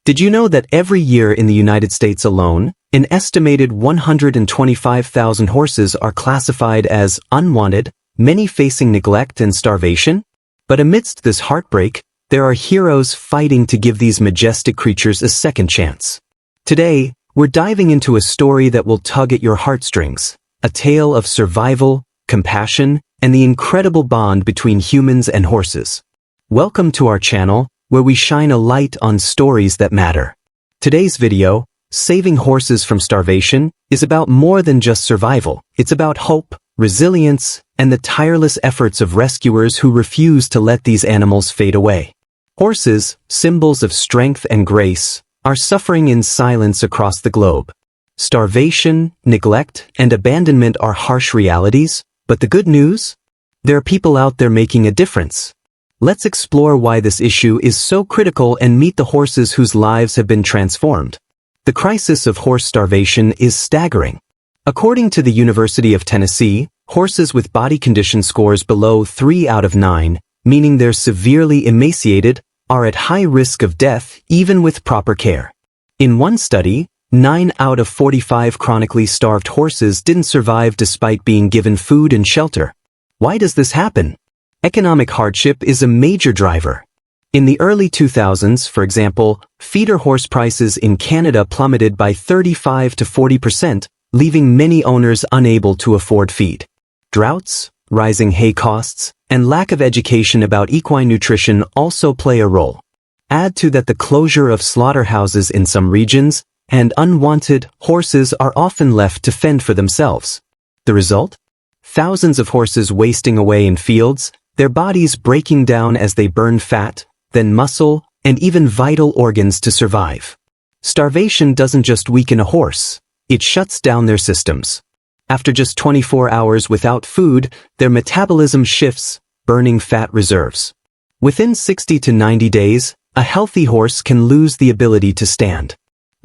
Did you know that every year in the United States alone, an estimated 125,000 horses are classified as unwanted, many facing neglect and starvation? But amidst this heartbreak, there are heroes fighting to give these majestic creatures a second chance. Today, we're diving into a story that will tug at your heartstrings, a tale of survival, compassion, and the incredible bond between humans and horses. Welcome to our channel, where we shine a light on stories that matter. Today's video, Saving Horses from Starvation, is about more than just survival. It's about hope, resilience, and the tireless efforts of rescuers who refuse to let these animals fade away. Horses, symbols of strength and grace, are suffering in silence across the globe. Starvation, neglect, and abandonment are harsh realities, but the good news? There are people out there making a difference. Let's explore why this issue is so critical and meet the horses whose lives have been transformed. The crisis of horse starvation is staggering. According to the University of Tennessee, horses with body condition scores below 3 out of 9, meaning they're severely emaciated, are at high risk of death even with proper care. In one study, 9 out of 45 chronically starved horses didn't survive despite being given food and shelter. Why does this happen? Economic hardship is a major driver. In the early 2000s, for example, feeder horse prices in Canada plummeted by 35 to 40%, leaving many owners unable to afford feed. Droughts, rising hay costs, and lack of education about equine nutrition also play a role. Add to that the closure of slaughterhouses in some regions, and unwanted horses are often left to fend for themselves. The result? Thousands of horses wasting away in fields, their bodies breaking down as they burn fat, then muscle, and even vital organs to survive. Starvation doesn't just weaken a horse, it shuts down their systems. After just 24 hours without food, their metabolism shifts, burning fat reserves. Within 60 to 90 days, a healthy horse can lose the ability to stand.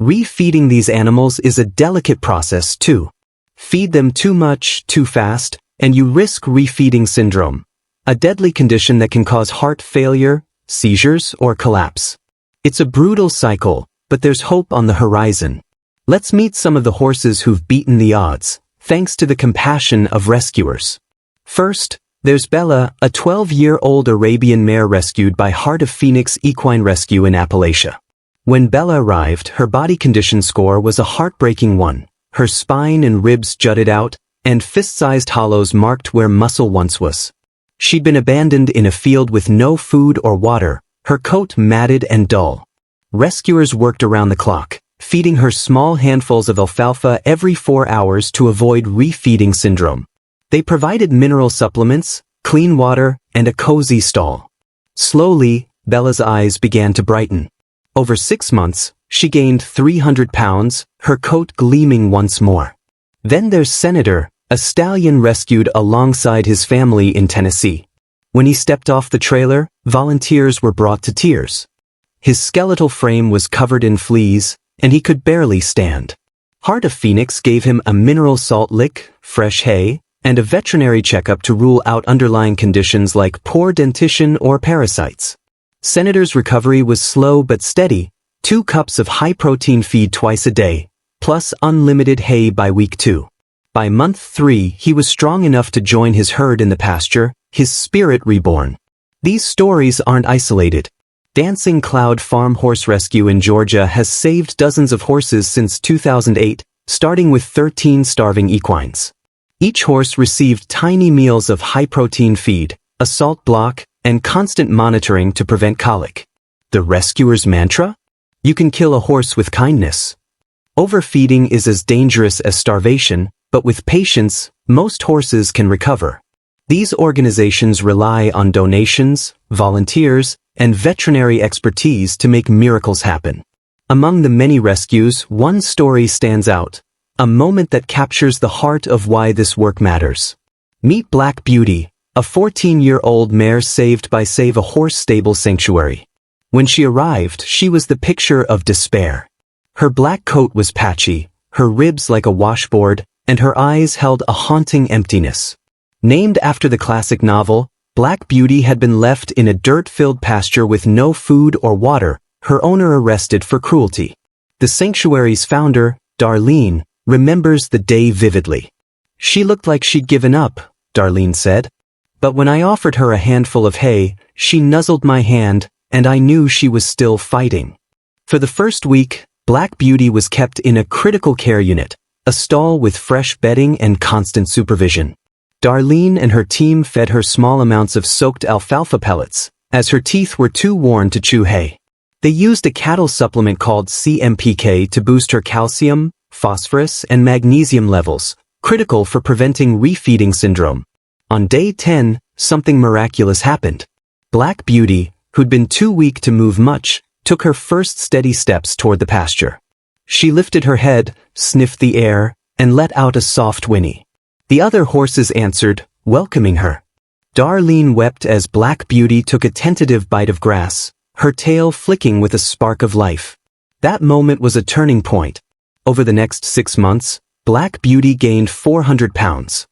Refeeding these animals is a delicate process too. Feed them too much, too fast, and you risk refeeding syndrome, a deadly condition that can cause heart failure, seizures, or collapse. It's a brutal cycle, but there's hope on the horizon. Let's meet some of the horses who've beaten the odds, thanks to the compassion of rescuers. First, there's Bella, a 12-year-old Arabian mare rescued by Heart of Phoenix Equine Rescue in Appalachia. When Bella arrived, her body condition score was a heartbreaking one. Her spine and ribs jutted out, and fist-sized hollows marked where muscle once was. She'd been abandoned in a field with no food or water, her coat matted and dull. Rescuers worked around the clock, feeding her small handfuls of alfalfa every 4 hours to avoid refeeding syndrome. They provided mineral supplements, clean water, and a cozy stall. Slowly, Bella's eyes began to brighten. Over 6 months, she gained 300 pounds, her coat gleaming once more. Then there's Senator, a stallion rescued alongside his family in Tennessee. When he stepped off the trailer, volunteers were brought to tears. His skeletal frame was covered in fleas, and he could barely stand. Heart of Phoenix gave him a mineral salt lick, fresh hay, and a veterinary checkup to rule out underlying conditions like poor dentition or parasites. Senator's recovery was slow but steady, 2 cups of high-protein feed twice a day, plus unlimited hay by week 2. By month 3, he was strong enough to join his herd in the pasture, his spirit reborn. These stories aren't isolated. Dancing Cloud Farm Horse Rescue in Georgia has saved dozens of horses since 2008, starting with 13 starving equines. Each horse received tiny meals of high-protein feed, a salt block, and constant monitoring to prevent colic. The rescuer's mantra? You can kill a horse with kindness. Overfeeding is as dangerous as starvation, but with patience, most horses can recover. These organizations rely on donations, volunteers, and veterinary expertise to make miracles happen. Among the many rescues, one story stands out, a moment that captures the heart of why this work matters. Meet Black Beauty, a 14-year-old mare saved by Save a Horse Stable Sanctuary. When she arrived, she was the picture of despair. Her black coat was patchy, her ribs like a washboard, and her eyes held a haunting emptiness. Named after the classic novel, Black Beauty had been left in a dirt-filled pasture with no food or water, her owner arrested for cruelty. The sanctuary's founder, Darlene, remembers the day vividly. "She looked like she'd given up," Darlene said. "But when I offered her a handful of hay, she nuzzled my hand, and I knew she was still fighting." For the first week, Black Beauty was kept in a critical care unit, a stall with fresh bedding and constant supervision. Darlene and her team fed her small amounts of soaked alfalfa pellets, as her teeth were too worn to chew hay. They used a cattle supplement called CMPK to boost her calcium, phosphorus, and magnesium levels, critical for preventing refeeding syndrome. On day 10, something miraculous happened. Black Beauty, who'd been too weak to move much, took her first steady steps toward the pasture. She lifted her head, sniffed the air, and let out a soft whinny. The other horses answered, welcoming her. Darlene wept as Black Beauty took a tentative bite of grass, her tail flicking with a spark of life. That moment was a turning point. Over the next 6 months, Black Beauty gained 400 pounds.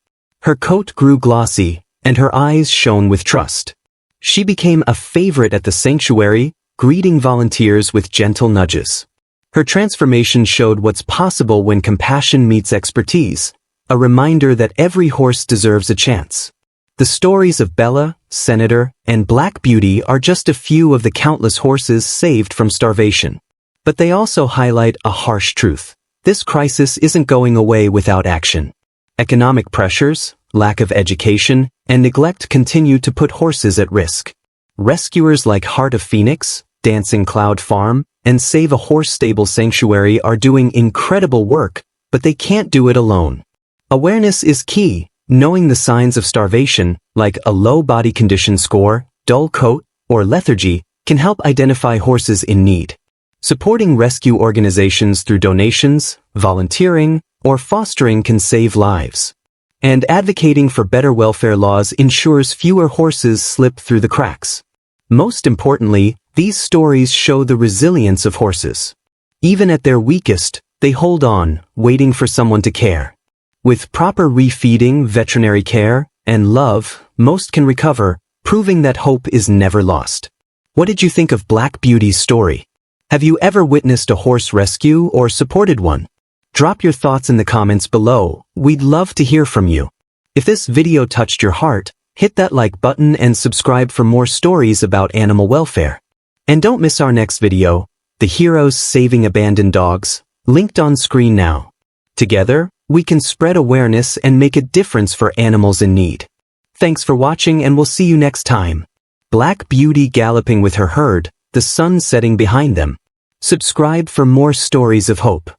Her coat grew glossy, and her eyes shone with trust. She became a favorite at the sanctuary, greeting volunteers with gentle nudges. Her transformation showed what's possible when compassion meets expertise, a reminder that every horse deserves a chance. The stories of Bella, Senator, and Black Beauty are just a few of the countless horses saved from starvation. But they also highlight a harsh truth. This crisis isn't going away without action. Economic pressures, lack of education, and neglect continue to put horses at risk. Rescuers like Heart of Phoenix, Dancing Cloud Farm, and Save a Horse Stable Sanctuary are doing incredible work, but they can't do it alone. Awareness is key. Knowing the signs of starvation, like a low body condition score, dull coat, or lethargy, can help identify horses in need. Supporting rescue organizations through donations, volunteering, or fostering can save lives. And advocating for better welfare laws ensures fewer horses slip through the cracks. Most importantly, these stories show the resilience of horses. Even at their weakest, they hold on, waiting for someone to care. With proper refeeding, veterinary care, and love, most can recover, proving that hope is never lost. What did you think of Black Beauty's story? Have you ever witnessed a horse rescue or supported one? Drop your thoughts in the comments below. We'd love to hear from you. If this video touched your heart, hit that like button and subscribe for more stories about animal welfare. And don't miss our next video, The Heroes Saving Abandoned Dogs, linked on screen now. Together, we can spread awareness and make a difference for animals in need. Thanks for watching, and we'll see you next time. Black Beauty galloping with her herd, the sun setting behind them. Subscribe for more stories of hope.